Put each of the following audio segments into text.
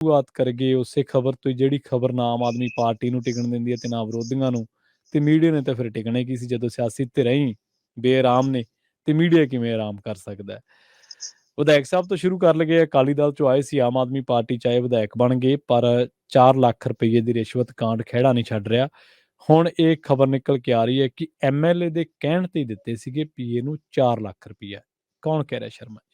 ਸ਼ੁਰੂਆਤ ਕਰੀਏ ਉਸੇ ਖਬਰ ਤੋਂ, ਜਿਹੜੀ ਖਬਰ ਨਾ ਆਮ ਆਦਮੀ ਪਾਰਟੀ ਨੂੰ ਟਿਕਣ ਦਿੰਦੀ ਹੈ ਤੇ ਨਾ ਵਿਰੋਧੀਆਂ ਨੂੰ। ਤੇ ਮੀਡੀਆ ਨੇ ਤਾਂ ਫਿਰ ਟਿਕਣਾ ਹੀ ਕੀ ਸੀ, ਜਦੋਂ ਸਿਆਸੀ ਧਿਰਾਂ ਹੀ ਬੇਆਰਾਮ ਨੇ ਤੇ ਮੀਡੀਆ ਕਿਵੇਂ ਆਰਾਮ ਕਰ ਸਕਦਾ ਹੈ। ਵਿਧਾਇਕ ਸਾਹਿਬ ਤੋਂ ਸ਼ੁਰੂ ਕਰ ਲਗੇ। ਅਕਾਲੀ ਦਲ ਚੋਂ ਆਏ ਸੀ, ਆਮ ਆਦਮੀ ਪਾਰਟੀ ਚ ਆਏ, ਵਿਧਾਇਕ ਬਣ ਗਏ, ਪਰ 4 ਲੱਖ ਰੁਪਏ ਦੀ ਰਿਸ਼ਵਤ ਕਾਂਡ ਖਹਿੜਾ ਨਹੀਂ ਛੱਡ ਰਿਹਾ। ਹੁਣ ਇਹ ਖਬਰ ਨਿਕਲ ਕੇ ਆ ਰਹੀ ਹੈ ਕਿ ਐਮਐਲਏ ਦੇ ਕਹਿਣ ਤੇ ਦਿੱਤੇ ਸੀਗੇ ਪੀਏ ਨੂੰ 4 ਲੱਖ ਰੁਪਈਆ। ਕੌਣ ਕਹਿ ਰਿਹਾ? ਸ਼ਰਮਾ ਜੀ।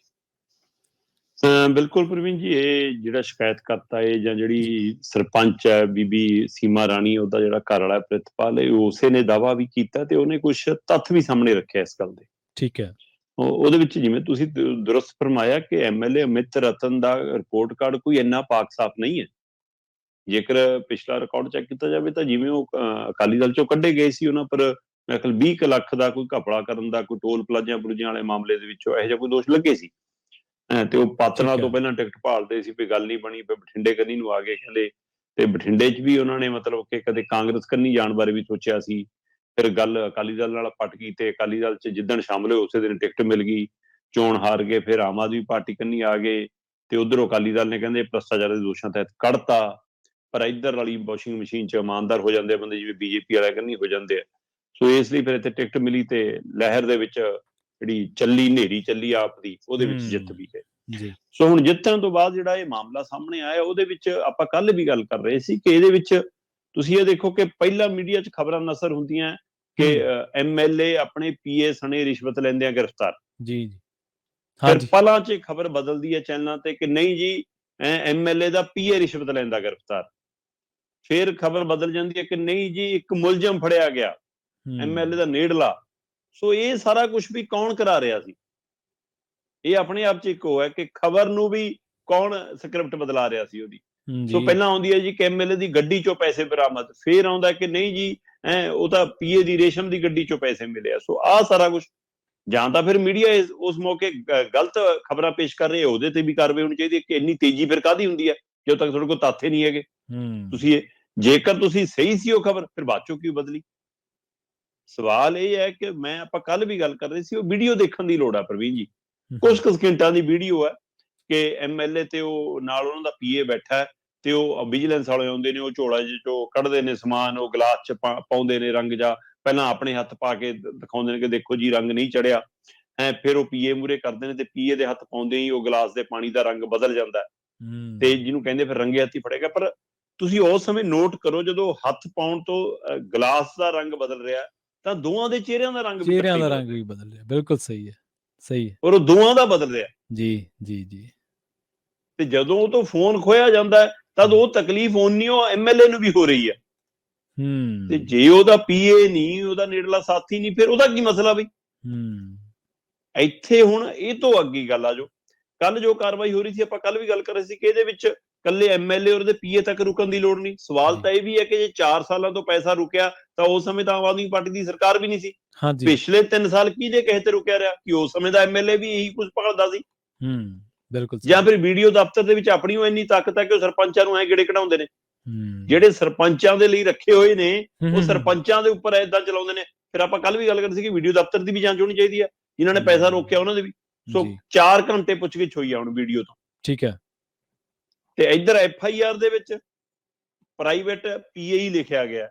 ਬਿਲਕੁਲ ਪ੍ਰਵੀਨ ਜੀ, ਇਹ ਜਿਹੜਾ ਸ਼ਿਕਾਇਤਕਰਤਾ ਹੈ ਜਾਂ ਜਿਹੜੀ ਸਰਪੰਚ ਹੈ ਬੀਬੀ ਸੀਮਾ ਰਾਣੀ, ਉਹਦਾ ਜਿਹੜਾ ਘਰ ਵਾਲਾ ਪ੍ਰਿਤਪਾਲ ਹੈ, ਉਸੇ ਨੇ ਦਾਅਵਾ ਵੀ ਕੀਤਾ ਤੇ ਉਹਨੇ ਕੁਝ ਤੱਥ ਵੀ ਸਾਹਮਣੇ ਰੱਖਿਆ ਇਸ ਗੱਲ ਦੇ। ਠੀਕ ਹੈ। ਉਹਦੇ ਵਿੱਚ ਜਿਵੇਂ ਤੁਸੀਂ ਦੁਰਸਤ ਫਰਮਾਇਆ ਕਿ ਐਮਐਲਏ ਅਮਿਤ ਰਤਨ ਦਾ ਰਿਪੋਰਟ ਕਾਰਡ ਕੋਈ ਇੰਨਾ ਪਾਕ ਸਾਫ਼ ਨਹੀਂ ਹੈ। ਜੇਕਰ ਪਿਛਲਾ ਰਿਕਾਰਡ ਚੈੱਕ ਕੀਤਾ ਜਾਵੇ ਤਾਂ ਜਿਵੇਂ ਉਹ ਅਕਾਲੀ ਦਲ ਚੋਂ ਕੱਢੇ ਗਏ ਸੀ, ਉਹਨਾਂ ਪਰ ਮੇਰੇ ਖਿਆਲ 20 ਲੱਖ ਦਾ ਕੋਈ ਘਪਲਾ ਕਰਨ ਦਾ, ਕੋਈ ਟੋਲ ਪਲਾਜ਼ਿਆਂ ਪਲੂਜਿਆਂ ਵਾਲੇ ਮਾਮਲੇ ਦੇ ਵਿੱਚੋਂ ਇਹੋ ਜਿਹਾ ਕੋਈ ਦੋਸ਼ ਲੱਗੇ ਸੀ। ਤੇ ਉਹ ਪਾਤੜਾਂ ਤੋਂ ਪਹਿਲਾਂ ਟਿਕਟ ਭਾਲਦੇ ਸੀ, ਵੀ ਗੱਲ ਨਹੀਂ ਬਣੀ, ਫਿਰ ਬਠਿੰਡੇ ਕੰਨੀ ਨੂੰ ਆ ਗਏ ਕਹਿੰਦੇ। ਤੇ ਬਠਿੰਡੇ 'ਚ ਵੀ ਉਹਨਾਂ ਨੇ ਮਤਲਬ ਕਿ ਕਦੇ ਕਾਂਗਰਸ ਕੰਨੀ ਜਾਣ ਬਾਰੇ ਵੀ ਸੋਚਿਆ ਸੀ। ਫਿਰ ਗੱਲ ਅਕਾਲੀ ਦਲ ਨਾਲ ਪਟ ਗਈ ਤੇ ਅਕਾਲੀ ਦਲ 'ਚ ਜਿੱਦਣ ਸ਼ਾਮਲ ਹੋਏ ਉਸੇ ਦਿਨ ਟਿਕਟ ਮਿਲ ਗਈ, ਚੋਣ ਹਾਰ ਗਏ। ਫਿਰ ਆਮ ਆਦਮੀ ਪਾਰਟੀ ਕੰਨੀ ਆ ਗਏ ਤੇ ਉਧਰੋਂ ਅਕਾਲੀ ਦਲ ਨੇ ਕਹਿੰਦੇ ਭ੍ਰਿਸ਼ਟਾਚਾਰ ਦੇ ਦੋਸ਼ਾਂ ਤਹਿਤ ਕੱਢਤਾ। ਪਰ ਇੱਧਰ ਵਾਲੀ ਵਾਸ਼ਿੰਗ ਮਸ਼ੀਨ 'ਚ ਇਮਾਨਦਾਰ ਹੋ ਜਾਂਦੇ ਬੰਦੇ, ਜਿਵੇਂ ਬੀਜੇਪੀ ਵਾਲਿਆਂ ਕੰਨੀ ਹੋ ਜਾਂਦੇ ਆ। ਸੋ ਇਸ ਲਈ ਫਿਰ ਇੱਥੇ ਟਿਕਟ ਮਿਲੀ ਤੇ ਲਹਿਰ ਦੇ ਵਿੱਚ ਜਿਹੜੀ ਚੱਲੀ, ਹਨੇਰੀ ਚੱਲੀ ਆਪ ਦੀ, ਉਹਦੇ ਵਿੱਚ ਜਿੱਤ ਵੀ ਹੈ। ਸੋ ਹੁਣ ਜਿੱਤਣ ਤੋਂ ਬਾਅਦ ਜਿਹੜਾ ਇਹ ਮਾਮਲਾ ਸਾਹਮਣੇ ਆਇਆ, ਉਹਦੇ ਵਿੱਚ ਆਪਾਂ ਕੱਲ ਵੀ ਗੱਲ ਕਰ ਰਹੇ ਸੀ ਕਿ ਇਹਦੇ ਵਿੱਚ ਤੁਸੀਂ ਇਹ ਦੇਖੋ ਕਿ ਪਹਿਲਾਂ ਮੀਡੀਆ 'ਚ ਖਬਰਾਂ ਨਸਰ ਹੁੰਦੀਆਂ ਕਿ ਐਮਐਲਏ ਆਪਣੇ ਪੀਏ ਸਣੇ ਰਿਸ਼ਵਤ ਲੈਂਦਿਆਂ ਗ੍ਰਿਫਤਾਰ। ਜੀ। ਫਿਰ ਪਲਾਂ 'ਚ ਖਬਰ ਬਦਲਦੀ ਹੈ ਚੈਨਲਾਂ ਤੇ ਕਿ ਨਹੀਂ ਜੀ, ਐਮਐਲਏ ਦਾ ਪੀਏ ਰਿਸ਼ਵਤ ਲੈਂਦਾ ਗ੍ਰਿਫਤਾਰ। ਫਿਰ ਖਬਰ ਬਦਲ ਜਾਂਦੀ ਹੈ ਕਿ ਨਹੀਂ ਜੀ, ਇੱਕ ਮੁਲਜ਼ਮ ਫੜਿਆ ਗਿਆ ਐਮਐਲਏ ਦਾ ਨੇੜਲਾ। ਸੋ ਇਹ ਸਾਰਾ ਕੁਝ ਵੀ ਕੌਣ ਕਰਾ ਰਿਹਾ ਸੀ? ਇਹ ਆਪਣੇ ਆਪ 'ਚ ਇੱਕ ਉਹ ਹੈ ਕਿ ਖਬਰ ਨੂੰ ਵੀ ਕੌਣ ਸਕ੍ਰਿਪਟ ਬਦਲਾ ਰਿਹਾ ਸੀ ਉਹਦੀ। ਸੋ ਪਹਿਲਾਂ ਆਉਂਦੀ ਹੈ ਜੀ ਕਿ ਐਮਐਲਏ ਦੀ ਗੱਡੀ 'ਚੋਂ ਪੈਸੇ ਬਰਾਮਦ, ਫਿਰ ਆਉਂਦਾ ਕਿ ਨਹੀਂ ਜੀ ਉਹ ਤਾਂ ਪੀਏ ਦੀ ਰੇਸ਼ਮ ਦੀ ਗੱਡੀ 'ਚੋਂ ਪੈਸੇ ਮਿਲੇ ਆ। ਸੋ ਆਹ ਸਾਰਾ ਕੁਝ, ਜਾਂ ਤਾਂ ਫਿਰ ਮੀਡੀਆ ਉਸ ਮੌਕੇ ਗਲਤ ਖਬਰਾਂ ਪੇਸ਼ ਕਰ ਰਹੇ, ਉਹਦੇ ਤੇ ਵੀ ਕਾਰਵਾਈ ਹੋਣੀ ਚਾਹੀਦੀ ਹੈ। ਕਿ ਇੰਨੀ ਤੇਜ਼ੀ ਫਿਰ ਕਾਹਦੀ ਹੁੰਦੀ ਹੈ ਜਦੋਂ ਤੱਕ ਤੁਹਾਡੇ ਕੋਲ ਤੱਥ ਹੀ ਨਹੀਂ ਹੈਗੇ। ਤੁਸੀਂ ਜੇਕਰ ਤੁਸੀਂ ਸਹੀ ਸੀ ਉਹ ਖਬਰ, ਫਿਰ ਬਾਅਦ ਚੋਂ ਕਿਉਂ ਬਦਲੀ? ਸਵਾਲ ਇਹ ਹੈ ਕਿ ਆਪਾਂ ਕੱਲ ਵੀ ਗੱਲ ਕਰ ਰਹੇ ਸੀ, ਉਹ ਵੀਡੀਓ ਦੇਖਣ ਦੀ ਲੋੜ ਆ ਪ੍ਰਵੀਨ ਜੀ। ਕੁਝ ਕੁ ਸਕਿੰਟਾਂ ਦੀ ਵੀਡੀਓ ਹੈ ਕਿ ਐਮਐਲਏ ਤੇ ਉਹ ਨਾਲ ਉਹਨਾਂ ਦਾ ਪੀਏ ਬੈਠਾ ਹੈ ਤੇ ਉਹ ਵਿਜੀਲੈਂਸ ਵਾਲੇ ਆਉਂਦੇ ਨੇ, ਉਹ ਝੋਲਾ ਜਿਹੇ ਚੋਂ ਕੱਢਦੇ ਨੇ ਸਮਾਨ, ਉਹ ਗਲਾਸ 'ਚ ਪਾਉਂਦੇ ਨੇ ਰੰਗ ਜਾ, ਪਹਿਲਾਂ ਆਪਣੇ ਹੱਥ ਪਾ ਕੇ ਦਿਖਾਉਂਦੇ ਨੇ ਕਿ ਦੇਖੋ ਜੀ ਰੰਗ ਨਹੀਂ ਚੜਿਆ। ਫਿਰ ਉਹ ਪੀਏ ਮੂਹਰੇ ਕਰਦੇ ਨੇ ਤੇ ਪੀਏ ਦੇ ਹੱਥ ਪਾਉਂਦੇ ਹੀ ਉਹ ਗਲਾਸ ਦੇ ਪਾਣੀ ਦਾ ਰੰਗ ਬਦਲ ਜਾਂਦਾ ਤੇ ਜਿਹਨੂੰ ਕਹਿੰਦੇ ਫਿਰ ਰੰਗੇ ਹੱਥੀ ਫੜੇਗਾ। ਪਰ ਤੁਸੀਂ ਉਸ ਸਮੇਂ ਨੋਟ ਕਰੋ, ਜਦੋਂ ਹੱਥ ਪਾਉਣ ਤੋਂ ਗਲਾਸ ਦਾ ਰੰਗ ਬਦਲ ਰਿਹਾ ਤਾਂ ਦੋਵਾਂ ਦੇ ਚਿਹਰਿਆਂ ਦਾ ਰੰਗ ਵੀ ਬਦਲ ਰਿਹਾ। ਬਿਲਕੁਲ ਸਹੀ ਹੈ, ਸਹੀ ਹੈ। ਔਰ ਉਹ ਦੋਵਾਂ ਦਾ ਬਦਲ ਰਿਹਾ। ਜੀ। ਤੇ ਜਦੋਂ ਉਹ ਤੋਂ ਫੋਨ ਖੋਇਆ ਜਾਂਦਾ ਤਦ ਉਹ ਤਕਲੀਫ ਓਨੀ ਉਹ ਐਮਐਲਏ ਨੂੰ ਵੀ ਹੋ ਰਹੀ ਹੈ। ਤੇ ਜੇ ਉਹਦਾ ਪੀਏ ਨਹੀਂ, ਉਹਦਾ ਨੇੜਲਾ ਸਾਥੀ ਨਹੀਂ, ਫਿਰ ਉਹਦਾ ਕੀ ਮਸਲਾ ਬਈ? ਇੱਥੇ ਹੁਣ ਇਹ ਤੋਂ ਅੱਗੇ ਗੱਲ ਆ ਜੋ ਕੱਲ ਜੋ ਕਾਰਵਾਈ ਹੋ ਰਹੀ ਸੀ, ਆਪਾਂ ਕੱਲ ਵੀ ਗੱਲ ਕਰ ਰਹੇ ਸੀ ਕਿ ਇਹਦੇ ਵਿੱਚ ਕੱਲੇ ਐਮਐਲਏ ਔਰ ਉਹਦੇ ਪੀਏ ਤੱਕ ਰੁਕਣ ਦੀ ਲੋੜ ਨਹੀਂ। ਸਵਾਲ ਤਾਂ ਇਹ ਵੀ ਹੈ ਕਿ ਜੇ 4 ਸਾਲਾਂ ਤੋਂ ਪੈਸਾ ਰੁਕਿਆ ਤਾਂ ਉਸ ਸਮੇਂ ਤਾਂ ਆਮ ਆਦਮੀ ਪਾਰਟੀ ਦੀ ਸਰਕਾਰ ਵੀ ਨਹੀਂ ਸੀ। ਪਿਛਲੇ 3 ਸਾਲ ਕਿਹਦੇ ਕਹੇ ਤੇ ਰੁਕਿਆ ਰਿਹਾ? ਕਿ ਉਸ ਸਮੇਂ ਦਾ ਐਮਐਲਏ ਵੀ ਇਹੀ ਕੁਝ ਭਾਲਦਾ ਸੀ? ਬਿਲਕੁਲ। ਜਾਂ ਫਿਰ ਵੀਡੀਓ ਦਫ਼ਤਰ ਦੇ ਵਿੱਚ ਆਪਣੀ ਉਹ ਇੰਨੀ ਤਾਕਤ ਹੈ ਕਿ ਉਹ ਸਰਪੰਚਾਂ ਨੂੰ ਗੇੜੇ ਕਢਾਉਂਦੇ ਨੇ। ਜਿਹੜੇ ਸਰਪੰਚਾਂ ਦੇ ਲਈ ਰੱਖੇ ਹੋਏ ਨੇ ਉਹ ਸਰਪੰਚਾਂ ਦੇ ਉੱਪਰ ਏਦਾਂ ਚਲਾਉਂਦੇ ਨੇ। ਫਿਰ ਆਪਾਂ ਕੱਲ ਵੀ ਗੱਲ ਕਰਦੇ ਸੀ ਕਿ ਵੀਡੀਓ ਦਫ਼ਤਰ ਦੀ ਵੀ ਜਾਂਚ ਹੋਣੀ ਚਾਹੀਦੀ ਹੈ, ਜਿਨ੍ਹਾਂ ਨੇ ਪੈਸਾ ਰੋਕਿਆ ਉਹਨਾਂ ਦੇ ਵੀ। ਸੋ 4 ਘੰਟੇ ਪੁੱਛਗਿੱਛ ਹੋਈ ਆ ਹੁਣ ਵੀਡੀਓ ਤੋਂ। ਠੀਕ ਹੈ। ਤੇ ਇੱਧਰ ਐਫਆਈਆਰ ਦੇ ਵਿੱਚ ਪ੍ਰਾਈਵੇਟ ਪੀਏ ਹੀ ਲਿਖਿਆ ਗਿਆ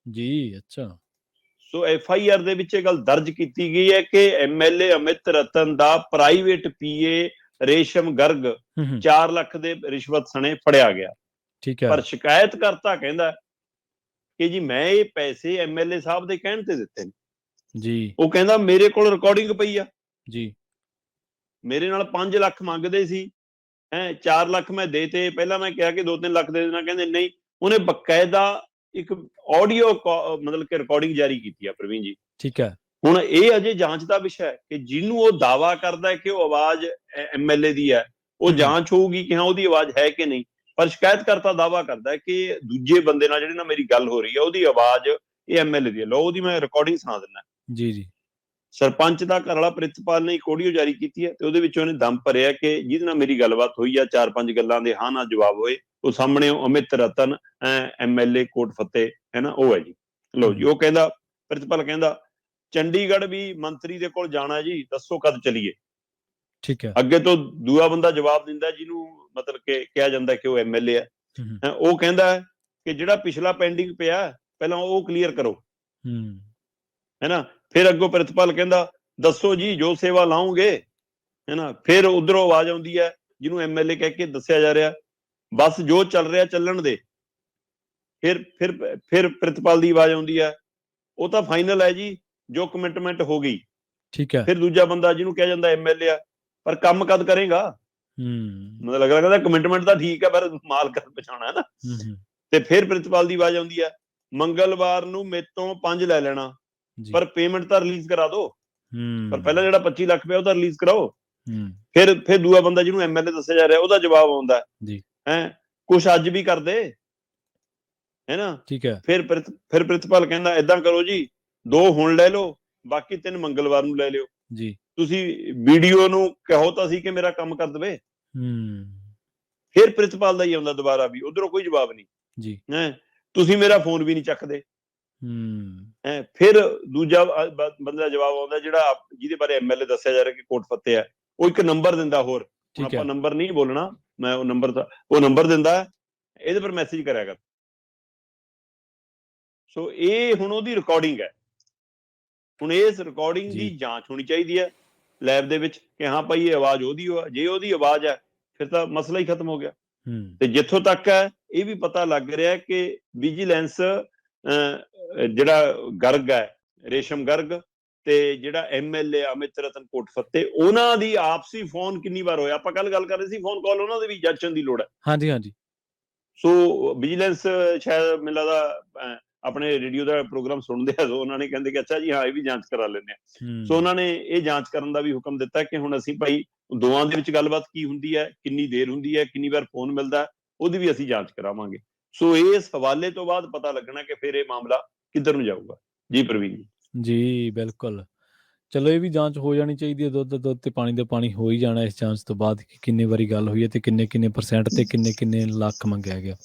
ਜੀ। ਅੱਛਾ। ਸੋ ਐਫਆਈਆਰ ਦੇ ਵਿੱਚ ਇਹ ਗੱਲ ਦਰਜ ਕੀਤੀ ਗਈ ਹੈ ਕਿ ਐਮਐਲਏ ਅਮਿਤ ਰਤਨ ਦਾ ਪ੍ਰਾਈਵੇਟ ਪੀਏ ਰੇਸ਼ਮ ਗਰਗ 4 ਲੱਖ ਦੇ ਰਿਸ਼ਵਤ ਸਣੇ ਫੜਿਆ ਗਿਆ। ਪਰ ਸ਼ਿਕਾਇਤਕਰਤਾ ਕਹਿੰਦਾ ਕਿ ਜੀ ਮੈਂ ਇਹ ਪੈਸੇ ਐਮਐਲਏ ਸਾਹਿਬ ਦੇ ਕਹਿਣ ਤੇ ਦਿੱਤੇ ਨੇ। ਉਹ ਕਹਿੰਦਾ ਮੇਰੇ ਕੋਲ ਰਿਕਾਰਡਿੰਗ ਪਈ ਆ ਜੀ, ਮੇਰੇ ਨਾਲ 5 ਲੱਖ ਮੰਗਦੇ ਸੀ, 4 ਲੱਖ ਮੈਂ ਦੇਤੇ। ਪਹਿਲਾਂ ਮੈਂ ਕਿਹਾ ਕਿ 2-3 ਲੱਖ ਦੇ ਦੇਣਾ, ਕਹਿੰਦੇ ਨਹੀਂ। ਉਹਨੇ ਬਕਾਇਦਾ ਇੱਕ ਆਡੀਓ ਮਤਲਬ ਕਿ ਰਿਕਾਰਡਿੰਗ ਜਾਰੀ ਕੀਤੀ ਆ ਪ੍ਰਵੀਨ ਜੀ। ਠੀਕ ਹੈ। ਹੁਣ ਇਹ ਅਜੇ ਜਾਂਚ ਦਾ ਵਿਸ਼ਾ ਹੈ ਕਿ ਜਿਹਨੂੰ ਉਹ ਦਾਵਾ ਕਰਦਾ ਹੈ ਕਿ ਉਹ ਆਵਾਜ਼ ਐਮਐਲਏ ਦੀ ਹੈ, ਉਹ ਜਾਂਚ ਹੋਊਗੀ ਕਿ ਹਾਂ ਉਹਦੀ ਆਵਾਜ਼ ਹੈ ਕਿ ਨਹੀਂ। ਪਰ ਸ਼ਿਕਾਇਤਕਰਤਾ ਦਾਵਾ ਕਰਦਾ ਹੈ ਕਿ ਦੂਜੇ ਬੰਦੇ ਨਾਲ ਜਿਹੜੇ ਨਾਲ ਮੇਰੀ ਗੱਲ ਹੋ ਰਹੀ ਹੈ ਉਹਦੀ ਆਵਾਜ਼ ਇਹ ਐਮਐਲਏ ਦੀ ਹੈ। ਲਓ ਉਹਦੀ ਮੈਂ ਰਿਕਾਰਡਿੰਗ ਸੁਣਾ ਦਿੰਦਾ। ਜੀ। ਸਰਪੰਚ ਦਾ ਘਰ ਵਾਲਾ ਪ੍ਰਿਤਪਾਲ ਨੇ ਇੱਕ ਆਡੀਓ ਜਾਰੀ ਕੀਤੀ ਹੈ ਤੇ ਉਹਦੇ ਵਿੱਚ ਉਹਨੇ ਦਮ ਭਰਿਆ ਕਿ ਜਿਹਦੇ ਨਾਲ ਮੇਰੀ ਗੱਲਬਾਤ ਹੋਈ ਆ, 4-5 ਗੱਲਾਂ ਦੇ ਹਾਂ ਨਾ ਜਵਾਬ ਹੋਏ। ਉਹ ਸਾਹਮਣੇ ਅਮਿਤ ਰਤਨ ਐਮਐਲਏ ਕੋਟ ਫਤਿਹ ਹੈ ਨਾ, ਉਹ ਹੈ ਜੀ। ਲਓ ਜੀ, ਉਹ ਕਹਿੰਦਾ, ਪ੍ਰਿਤਪਾਲ ਕਹਿੰਦਾ ਚੰਡੀਗੜ੍ਹ ਵੀ ਮੰਤਰੀ ਦੇ ਕੋਲ ਜਾਣਾ ਜੀ, ਦੱਸੋ ਕਦ ਚਲੀਏ। ਠੀਕ ਹੈ। ਅੱਗੇ ਤੋਂ ਦੂਆ ਬੰਦਾ ਜਵਾਬ ਦਿੰਦਾ ਜਿਹਨੂੰ ਮਤਲਬ ਕਿ ਕਿਹਾ ਜਾਂਦਾ ਕਿ ਉਹ ਐਮਐਲਏ ਹੈ। ਹੂੰ ਉਹ ਕਹਿੰਦਾ ਹੈ ਕਿ ਜਿਹੜਾ ਪਿਛਲਾ ਪੈਂਡਿੰਗ ਪਿਆ ਪਹਿਲਾਂ ਉਹ ਕਲੀਅਰ ਕਰੋ, ਹੂੰ ਹੈ ਨਾ। ਫਿਰ ਅੱਗੋਂ ਪ੍ਰਿਤਪਾਲ ਕਹਿੰਦਾ ਦੱਸੋ ਜੀ ਜੋ ਸੇਵਾ ਲਾਉਂਗੇ, ਹੈ ਨਾ। ਫਿਰ ਉਧਰੋਂ ਆਵਾਜ਼ ਆਉਂਦੀ ਹੈ ਜਿਹਨੂੰ ਐਮਐਲਏ ਕਹਿ ਕੇ ਦੱਸਿਆ ਜਾ ਰਿਹਾ, ਬਸ ਜੋ ਚੱਲ ਰਿਹਾ ਚੱਲਣ ਦੇ। ਫਿਰ ਪ੍ਰਿਤਪਾਲ ਦੀ ਆਵਾਜ਼ ਆਉਂਦੀ ਹੈ, ਉਹ ਤਾਂ ਫਾਈਨਲ ਹੈ ਜੀ, ਜੋ ਕਮਿਟਮੈਂਟ ਹੋ ਗਈ। ਠੀਕ ਹੈ। ਫਿਰ ਦੂਜਾ ਬੰਦਾ ਜਿਹਨੂੰ ਕਿਹਾ ਜਾਂਦਾ ਐਮਐਲਏ ਆ, ਪਰ ਕੰਮ ਕਦ ਕਰੇਗਾ? ਮਤਲਬ ਅਗਲਾ ਕਹਿੰਦਾ ਕਮਿਟਮੈਂਟ ਤਾਂ ਠੀਕ ਹੈ ਪਰ ਮਾਲ ਕਦ ਪਹੁੰਚਾਉਣਾ, ਹੈ ਨਾ। ਤੇ ਫਿਰ ਪ੍ਰਿਤਪਾਲ ਦੀ ਆਵਾਜ਼ ਆਉਂਦੀ ਹੈ, ਮੰਗਲਵਾਰ ਨੂੰ ਮੇਰੇ ਤੋਂ 5 ਲੈ ਲੈਣਾ, ਪਰ ਪੇਮੈਂਟ ਤਾਂ ਰਿਲੀਜ਼ ਕਰਾ ਦਿਓ। ਪਰ ਪਹਿਲਾਂ ਜਿਹੜਾ 25 ਲੱਖ ਪਿਆ ਉਹ ਤਾਂ ਰਿਲੀਜ਼ ਕਰਾਓ। ਫਿਰ ਦੂਆ ਬੰਦਾ ਜਿਹਨੂੰ ਐਮਐਲਏ ਦੱਸਿਆ ਜਾ ਰਿਹਾ ਉਹਦਾ ਜਵਾਬ ਆਉਂਦਾ ਹੈ, ਕੁਛ ਅੱਜ ਵੀ ਕਰਦੇ, ਹੈ ਨਾ। ਠੀਕ ਹੈ। ਫਿਰ ਪ੍ਰਿਤਪਾਲ ਕਹਿੰਦਾ ਏਦਾਂ ਕਰੋ ਜੀ, 2 ਹੁਣ ਲੈ ਲਓ, ਬਾਕੀ 3 ਮੰਗਲਵਾਰ ਨੂੰ ਲੈ ਲਿਓ ਜੀ। ਤੁਸੀਂ ਵੀਡੀਓ ਨੂੰ ਕਹੋ ਤਾਂ ਸੀ ਕਿ ਮੇਰਾ ਕੰਮ ਕਰ ਦੇਵੇ। ਫਿਰ ਪ੍ਰਿਤਪਾਲ ਦਾ ਹੀ ਆਉਂਦਾ ਦੁਬਾਰਾ ਵੀ, ਉਧਰੋਂ ਕੋਈ ਜਵਾਬ ਨਹੀਂ ਜੀ। ਤੁਸੀਂ ਮੇਰਾ ਫੋਨ ਵੀ ਨਹੀਂ ਚੱਕਦੇ। ਫਿਰ ਦੂਜਾ ਬੰਦੇ ਦਾ ਜਵਾਬ ਆਉਂਦਾ ਜਿਹੜਾ ਜਿਹਦੇ ਬਾਰੇ ਐਮਐਲਏ ਦੱਸਿਆ ਜਾ ਰਿਹਾ ਕਿ ਕੋਟ ਫੱਤੇ ਹੈ, ਉਹ ਇੱਕ ਨੰਬਰ ਦਿੰਦਾ ਹੋਰ, ਆਪਾਂ ਨੰਬਰ ਨਹੀਂ ਬੋਲਣਾ, ਮੈਂ ਉਹ ਨੰਬਰ ਦਿੰਦਾ, ਇਹਦੇ ਪਰ ਮੈਸੇਜ ਕਰਿਆ ਕਰ। ਸੋ ਇਹ ਹੁਣ ਉਹਦੀ ਰਿਕਾਰਡਿੰਗ ਹੈ। ਹੁਣ ਇਸ ਰਿਕਾਰਡਿੰਗ ਦੀ ਜਾਂਚ ਹੋਣੀ ਚਾਹੀਦੀ ਹੈ ਲੈਬ ਦੇ ਵਿੱਚ ਕਿ ਹਾਂ ਭਾਈ ਇਹ ਆਵਾਜ਼ ਉਹਦੀ ਹੋ, ਜੇ ਉਹਦੀ ਆਵਾਜ਼ ਹੈ ਫਿਰ ਤਾਂ ਮਸਲਾ ਹੀ ਖਤਮ ਹੋ ਗਿਆ। ਤੇ ਜਿੱਥੋਂ ਤੱਕ ਹੈ ਇਹ ਵੀ ਪਤਾ ਲੱਗ ਰਿਹਾ ਕਿ ਵਿਜੀਲੈਂਸ ਜਿਹੜਾ ਗਰਗ ਹੈ, ਰੇਸ਼ਮ ਗਰਗ, ਤੇ ਜਿਹੜਾ ਐਮਐਲਏ ਅਮਿਤ ਰਤਨ ਕੋਟਫੱਤੇ, ਉਹਨਾਂ ਦੀ ਆਪਸੀ ਫੋਨ ਕਿੰਨੀ ਵਾਰ ਹੋਇਆ। ਆਪਾਂ ਕੱਲ ਗੱਲ ਕਰ ਰਹੇ ਸੀ, ਫੋਨ ਕਾਲ ਉਹਨਾਂ ਦੇ ਵੀ ਜਾਂਚਣ ਦੀ ਲੋੜ ਹੈ। ਹਾਂਜੀ ਹਾਂਜੀ। ਸੋ ਵਿਜੀਲੈਂਸ ਸ਼ਾਇਦ ਮੈਨੂੰ ਲੱਗਦਾ ਆਪਣੇ ਰੇਡੀਓ ਦਾ ਪ੍ਰੋਗਰਾਮ ਸੁਣਦੇ ਆ, ਉਹਨਾਂ ਨੇ ਕਹਿੰਦੇ ਕਿ ਅੱਛਾ ਜੀ ਹਾਂ ਇਹ ਵੀ ਜਾਂਚ ਕਰਾ ਲੈਂਦੇ ਆ। ਸੋ ਉਹਨਾਂ ਨੇ ਇਹ ਜਾਂਚ ਕਰਨ ਦਾ ਵੀ ਹੁਕਮ ਦਿੱਤਾ ਕਿ ਹੁਣ ਅਸੀਂ ਭਾਈ ਦੋਵਾਂ ਦੇ ਵਿੱਚ ਗੱਲਬਾਤ ਕੀ ਹੁੰਦੀ ਹੈ, ਕਿੰਨੀ ਦੇਰ ਹੁੰਦੀ ਹੈ, ਕਿੰਨੀ ਵਾਰ ਫੋਨ ਮਿਲਦਾ, ਉਹਦੀ ਵੀ ਅਸੀਂ ਜਾਂਚ ਕਰਾਵਾਂਗੇ। ਸੋ ਇਸ ਹਵਾਲੇ ਤੋਂ ਬਾਅਦ ਪਤਾ ਲੱਗਣਾ ਕਿ ਫਿਰ ਇਹ ਮਾਮਲਾ ਕਿੱਧਰ ਨੂੰ ਜਾਊਗਾ। ਜੀ ਪ੍ਰਵੀਨ ਜੀ। ਜੀ ਬਿਲਕੁਲ, ਚਲੋ ਇਹ ਵੀ ਜਾਂਚ ਹੋ ਜਾਣੀ ਚਾਹੀਦੀ ਹੈ। ਦੁੱਧ ਤੇ ਪਾਣੀ ਦਾ ਪਾਣੀ ਹੋ ਹੀ ਜਾਣਾ ਇਸ ਜਾਂਚ ਤੋਂ ਬਾਅਦ ਕਿ ਕਿੰਨੀ ਵਾਰੀ ਗੱਲ ਹੋਈ ਹੈ ਤੇ ਕਿੰਨੇ % ਤੇ ਕਿੰਨੇ ਲੱਖ ਮੰਗਿਆ ਗਿਆ।